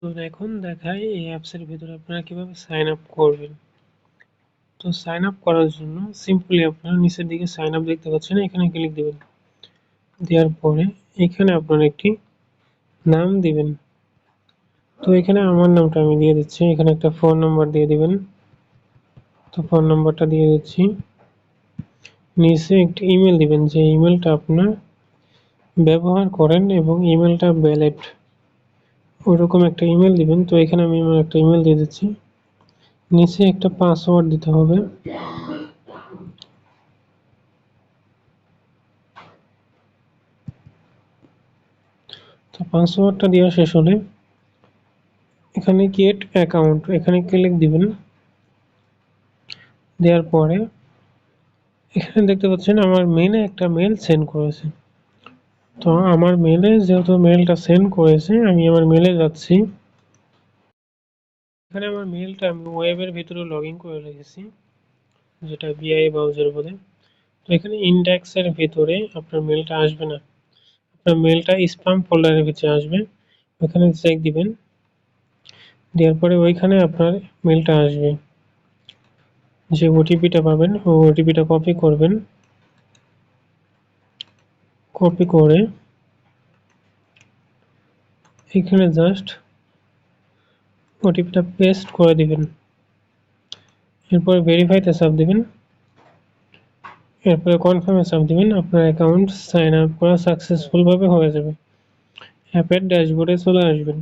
তো এখন দেখাই এই অ্যাপসের ভিতরে আপনারা কিভাবে সাইন আপ করবেন। তো সাইন আপ করার জন্য সিম্পলি আপনারা নিচের দিকে সাইন আপ দেখতে পাচ্ছেন, এখানে ক্লিক দিবেন। দেওয়ার পরে এখানে আপনারা একটি নাম দিবেন। তো এখানে আমার নামটা আমি দিয়ে দিচ্ছি। এখানে একটা ফোন নাম্বার দিয়ে দিবেন। তো ফোন নাম্বারটা দিয়ে দিচ্ছি। নিচে একটি ইমেল দিবেন, যে ইমেলটা আপনার ব্যবহার করেন এবং ইমেলটা ভ্যালিড ওইরকম একটা ইমেল দিবেন। তো এখানে আমি আমার একটা ইমেল দিয়ে দিচ্ছি। নিচে একটা পাসওয়ার্ড দিতে হবে। তো পাসওয়ার্ডটা দেওয়া শেষ হলে এখানে ক্রিয়েট অ্যাকাউন্ট এখানে ক্লিক দিবেন। দেওয়ার পরে এখানে দেখতে পাচ্ছেন আমার মেইলে একটা মেল সেন্ড করেছে। তো আমার মেলে যেহেতু মেলটা সেন্ড করেছে, আমি আমার মেলে যাচ্ছি। এখানে আমার মেলটা আমি ওয়েবের ভিতরে লগ ইন করে রেখেছি, যেটা বিআই ব্রাউজার বলে। তো এখানে ইন্ডেক্সের ভিতরে আপনার মেলটা আসবে না, আপনার মেলটা স্প্যাম ফোল্ডারের ভিতরে আসবে। ওখানে চেক দিবেন। দেওয়ার পরে ওইখানে আপনার মেলটা আসবে। যে ওটিপিটা পাবেন ওই ওটিপিটা কপি করবেন। কপি করে এখানে জাস্ট ওটিপিটা পেস্ট করে দিবেন। এরপর ভেরিফাইতে চাপ দিবেন। এরপরে কনফার্মে চাপ দিবেন। আপনার অ্যাকাউন্ট সাইন আপ করা সাকসেসফুল ভাবে হয়ে যাবে। অ্যাপের ড্যাশবোর্ডে চলে আসবেন।